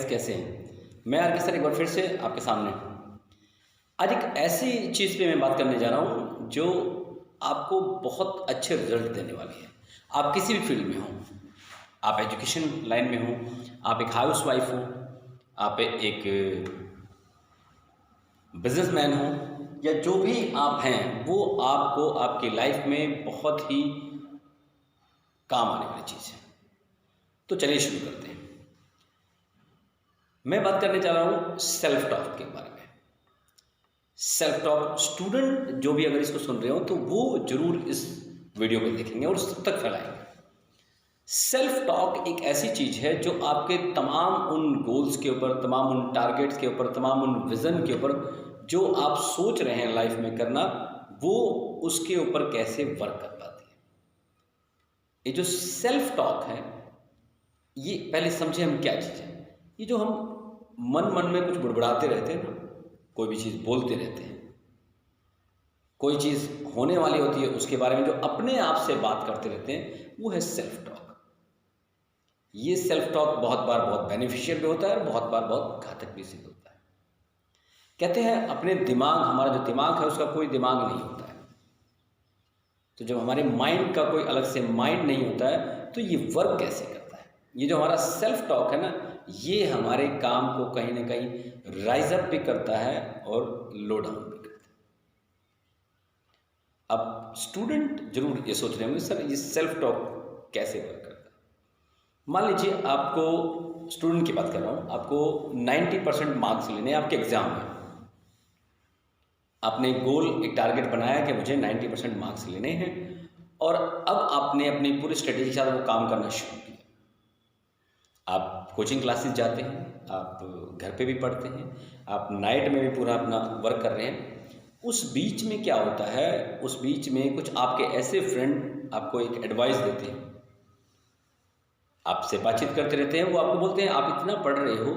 कैसे हैं? मैं आर के सर एक बार फिर से आपके सामने आज एक ऐसी चीज़ पे मैं बात करने जा रहा हूँ जो आपको बहुत अच्छे रिजल्ट देने वाली है। आप किसी भी फील्ड में हो, आप एजुकेशन लाइन में हो, आप एक हाउस वाइफ हो, आप एक बिजनेसमैन हो, या जो भी आप हैं वो आपको आपकी लाइफ में बहुत ही काम आने वाली चीज़ है। तो चलिए शुरू करते हैं। मैं बात करने जा रहा हूँ सेल्फ टॉक के बारे में। सेल्फ टॉक स्टूडेंट जो भी अगर इसको सुन रहे हो तो वो जरूर इस वीडियो को देखेंगे और सब तक फैलाएंगे। सेल्फ टॉक एक ऐसी चीज़ है जो आपके तमाम उन गोल्स के ऊपर, तमाम उन टारगेट्स के ऊपर, तमाम उन विज़न के ऊपर जो आप सोच रहे हैं लाइफ में करना, वो उसके ऊपर कैसे वर्क कर पाती है। ये जो सेल्फ टॉक है, ये पहले समझे हम क्या चीज़ है। ये जो हम मन में कुछ बुड़बुड़ाते रहते हैं ना, कोई भी चीज़ बोलते रहते हैं, कोई चीज़ होने वाली होती है उसके बारे में जो अपने आप से बात करते रहते हैं, वो है सेल्फ टॉक। ये सेल्फ टॉक बहुत बार बहुत बेनिफिशियल भी होता है और बहुत बार बहुत घातक भी सिद्ध होता है। कहते हैं अपने दिमाग, हमारा जो दिमाग है उसका कोई दिमाग नहीं होता है। तो जब हमारे माइंड का कोई अलग से माइंड नहीं होता है तो ये वर्क कैसे करता है। ये जो हमारा सेल्फ टॉक है ना, ये हमारे काम को कहीं ना कहीं राइज अप भी करता है और लो डाउन भी करता है। अब स्टूडेंट जरूर ये सोच रहे होंगे सर ये सेल्फ टॉक कैसे वर्क करता है। मान लीजिए आपको, स्टूडेंट की बात कर रहा हूँ, आपको 90% मार्क्स लेने आपके एग्जाम में। आपने गोल, एक टारगेट बनाया कि मुझे 90% मार्क्स लेने हैं और अब आपने अपनी पूरी स्ट्रेटेजी के साथ वो काम करना शुरू किया। आप कोचिंग क्लासेस जाते हैं, आप घर पे भी पढ़ते हैं, आप नाइट में भी पूरा अपना वर्क कर रहे हैं। उस बीच में क्या होता है, उस बीच में कुछ आपके ऐसे फ्रेंड आपको एक एडवाइस देते हैं, आपसे बातचीत करते रहते हैं। वो आपको बोलते हैं आप इतना पढ़ रहे हो,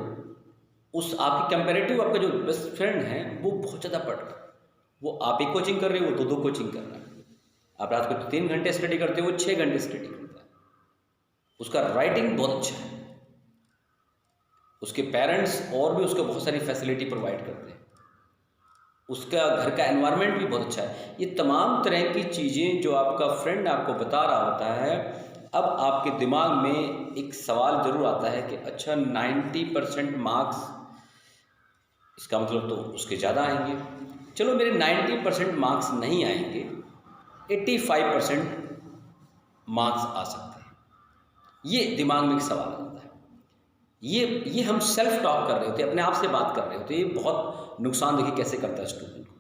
उस आपकी कंपेरेटिव आपका जो बेस्ट फ्रेंड है वो बहुत ज़्यादा पढ़ रहा है। वो आप एक कोचिंग कर रहे हो, वो 2 कोचिंग कर रहा है। आप रात को 3 घंटे स्टडी करते हो, वो 6 घंटे स्टडी करता है। उसका राइटिंग बहुत अच्छा है, उसके पेरेंट्स और भी उसको बहुत सारी फैसिलिटी प्रोवाइड करते हैं, उसका घर का एनवायरनमेंट भी बहुत अच्छा है। ये तमाम तरह की चीज़ें जो आपका फ्रेंड आपको बता रहा होता है, अब आपके दिमाग में एक सवाल जरूर आता है कि अच्छा 90% मार्क्स, इसका मतलब तो उसके ज़्यादा आएंगे। चलो मेरे 90% मार्क्स नहीं आएंगे, 85% मार्क्स आ सकते हैं। ये दिमाग में एक सवाल आता है। ये हम सेल्फ टॉक कर रहे होते हैं, अपने आप से बात कर रहे होते हैं। ये बहुत नुकसान देखिए कैसे करता है स्टूडेंट को।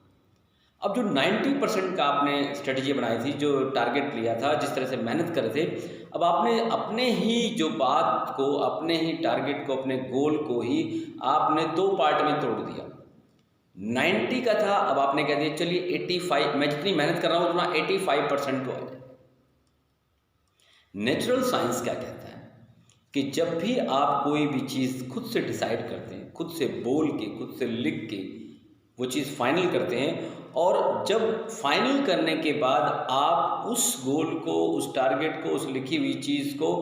अब जो 90% का आपने स्ट्रेटजी बनाई थी, जो टारगेट लिया था, जिस तरह से मेहनत कर रहे थे, अब आपने अपने ही जो बात को, अपने ही टारगेट को, अपने गोल को ही आपने 2 पार्ट में तोड़ दिया। 90 का था, अब आपने कह दिया चलिए 85, मैं जितनी मेहनत कर रहा हूँ उतना 85% को आ जाए। नेचुरल साइंस क्या कहता है कि जब भी आप कोई भी चीज़ खुद से डिसाइड करते हैं, खुद से बोल के, खुद से लिख के वो चीज़ फाइनल करते हैं, और जब फाइनल करने के बाद आप उस गोल को, उस टारगेट को, उस लिखी हुई चीज़ को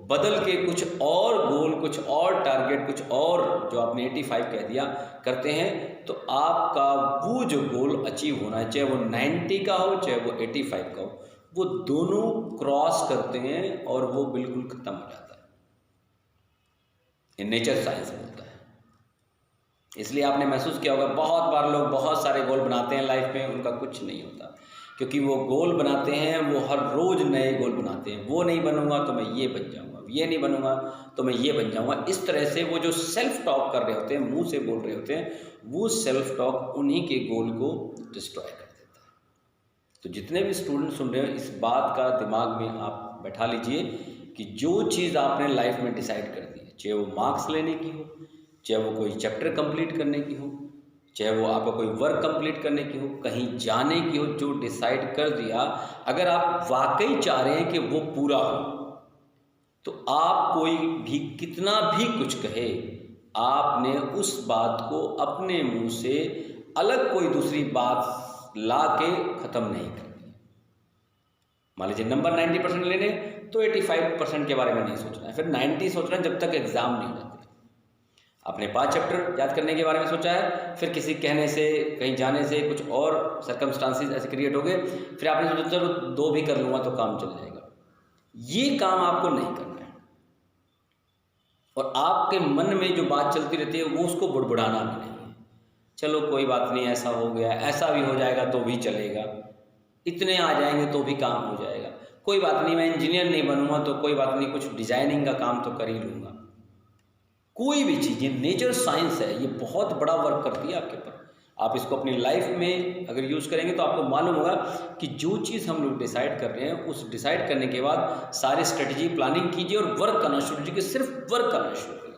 बदल के कुछ और गोल, कुछ और टारगेट, कुछ और जो आपने 85 कह दिया करते हैं, तो आपका वो जो गोल अचीव होना है, चाहे वो 90 का हो चाहे वो 85 का हो, वो दोनों क्रॉस करते हैं और वो बिल्कुल खत्म हो जाता है। ये नेचर साइंस बोलता है। इसलिए आपने महसूस किया होगा बहुत बार लोग बहुत सारे गोल बनाते हैं लाइफ में, उनका कुछ नहीं होता, क्योंकि वो गोल बनाते हैं, वो हर रोज़ नए गोल बनाते हैं। वो नहीं बनूंगा तो मैं ये बन जाऊंगा, ये नहीं बनूंगा तो मैं ये बन जाऊंगा। इस तरह से वो जो सेल्फ टॉक कर रहे होते हैं, मुंह से बोल रहे होते हैं, वो सेल्फ टॉक उन्हीं के गोल को डिस्ट्रॉय कर देता है। तो जितने भी स्टूडेंट सुन रहे हो, इस बात का दिमाग में आप बैठा लीजिए कि जो चीज़ आपने लाइफ में डिसाइड कर दी है, चाहे वो मार्क्स लेने की हो, चाहे वो कोई चैप्टर कंप्लीट करने की हो, चाहे वो आपका कोई वर्क कंप्लीट करने की हो, कहीं जाने की हो, जो डिसाइड कर दिया, अगर आप वाकई चाह रहे हैं कि वो पूरा हो, तो आप कोई भी कितना भी कुछ कहे, आपने उस बात को अपने मुंह से अलग कोई दूसरी बात ला के ख़त्म नहीं करनी। मान लीजिए नंबर 90% लेने, तो 85% के बारे में नहीं सोचना है, फिर 90 सोचना है जब तक एग्ज़ाम नहीं हो जाते। आपने 5 चैप्टर याद करने के बारे में सोचा है, फिर किसी कहने से, कहीं जाने से कुछ और सर्कमस्टांसेस ऐसे क्रिएट हो गए, फिर आपने सोचा चलो 2 भी कर लूँगा तो काम चल जाएगा। ये काम आपको नहीं करना है। और आपके मन में जो बात चलती रहती है वो उसको बुड़बुड़ाना भी नहीं है। चलो कोई बात नहीं, ऐसा हो गया, ऐसा भी हो जाएगा तो भी चलेगा, इतने आ जाएंगे तो भी काम हो जाएगा, कोई बात नहीं, मैं इंजीनियर नहीं बनूंगा तो कोई बात नहीं, कुछ डिजाइनिंग का काम तो कर ही लूँगा। कोई भी चीज़, ये नेचर साइंस है, ये बहुत बड़ा वर्क करती है आपके ऊपर। आप इसको अपनी लाइफ में अगर यूज़ करेंगे तो आपको मालूम होगा कि जो चीज़ हम लोग डिसाइड कर रहे हैं, उस डिसाइड करने के बाद सारी स्ट्रेटजी प्लानिंग कीजिए और वर्क करना शुरू कीजिए, सिर्फ वर्क करना शुरू करिए।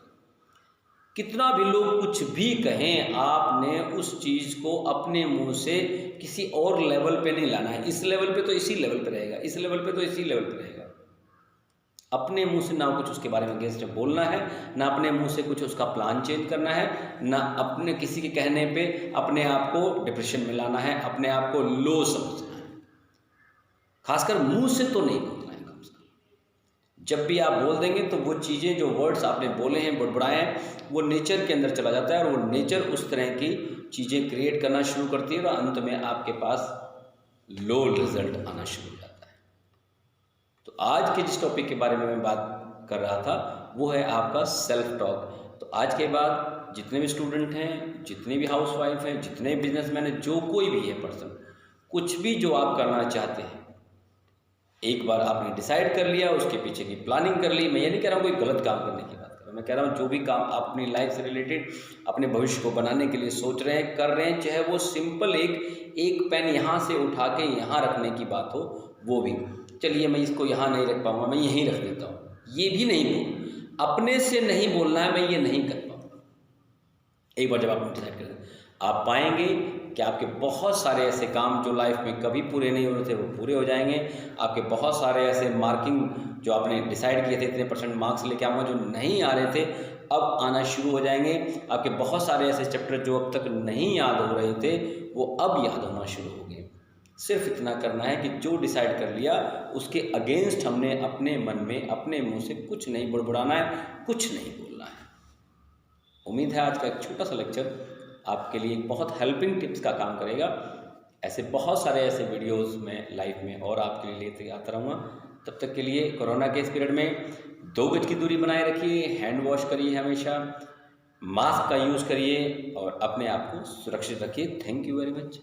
कितना भी लोग कुछ भी कहें, आपने उस चीज़ को अपने मुंह से किसी और लेवल पे नहीं लाना है। इस लेवल पे तो इसी लेवल पे रहेगा, इस लेवल पे तो इसी लेवल पे रहेगा। अपने मुंह से ना कुछ उसके बारे में अगेंस्ट बोलना है, ना अपने मुंह से कुछ उसका प्लान चेंज करना है, ना अपने किसी के कहने पे अपने आप को डिप्रेशन में लाना है, अपने आप को लो समझना है। खासकर मुंह से तो नहीं बोलना है कम से कम। जब भी आप बोल देंगे तो वो चीज़ें, जो वर्ड्स आपने बोले हैं, बुड़बुड़ाए हैं, वो नेचर के अंदर चला जाता है और वो नेचर उस तरह की चीज़ें क्रिएट करना शुरू करती है और अंत में आपके पास लो रिजल्ट आना शुरू हो जाता है। तो आज के जिस टॉपिक के बारे में मैं बात कर रहा था वो है आपका सेल्फ टॉक। तो आज के बाद जितने भी स्टूडेंट हैं, जितने भी हाउसवाइफ हैं, जितने भी बिजनेसमैन हैं, जो कोई भी है पर्सन, कुछ भी जो आप करना चाहते हैं, एक बार आपने डिसाइड कर लिया, उसके पीछे की प्लानिंग कर ली। मैं ये नहीं कह रहा हूँ कोई गलत काम करने की बात कर रहा हूँ, मैं कह रहा हूँ जो भी काम आप अपनी लाइफ से रिलेटेड अपने भविष्य को बनाने के लिए सोच रहे हैं, कर रहे हैं, चाहे वो सिंपल एक पेन यहाँ से उठा के यहाँ रखने की बात हो, वो भी, चलिए मैं इसको यहाँ नहीं रख पाऊँगा, मैं यहीं रख देता हूँ, ये भी नहीं बोल, अपने से नहीं बोलना है मैं ये नहीं कर पाऊँगा। एक बार जब आप डिसाइड करें, आप पाएंगे कि आपके बहुत सारे ऐसे काम जो लाइफ में कभी पूरे नहीं हो रहे थे वो पूरे हो जाएंगे। आपके बहुत सारे ऐसे मार्किंग जो आपने डिसाइड किए थे, इतने % मार्क्स लेके आऊँगा, जो नहीं आ रहे थे अब आना शुरू हो जाएंगे। आपके बहुत सारे ऐसे चैप्टर जो अब तक नहीं याद हो रहे थे वो अब याद होना शुरू हो गए। सिर्फ इतना करना है कि जो डिसाइड कर लिया उसके अगेंस्ट हमने अपने मन में, अपने मुंह से कुछ नहीं बुड़बुड़ाना है, कुछ नहीं बोलना है। उम्मीद है आज का एक छोटा सा लेक्चर आपके लिए बहुत हेल्पिंग टिप्स का काम करेगा। ऐसे बहुत सारे ऐसे वीडियोस मैं लाइफ में और आपके लिए लेते आता रहूँगा। तब तक के लिए कोरोना के इस पीरियड में 2 गज की दूरी बनाए रखिए, हैंड वॉश करिए, हमेशा मास्क का यूज़ करिए और अपने आप को सुरक्षित रखिए। Thank you very much.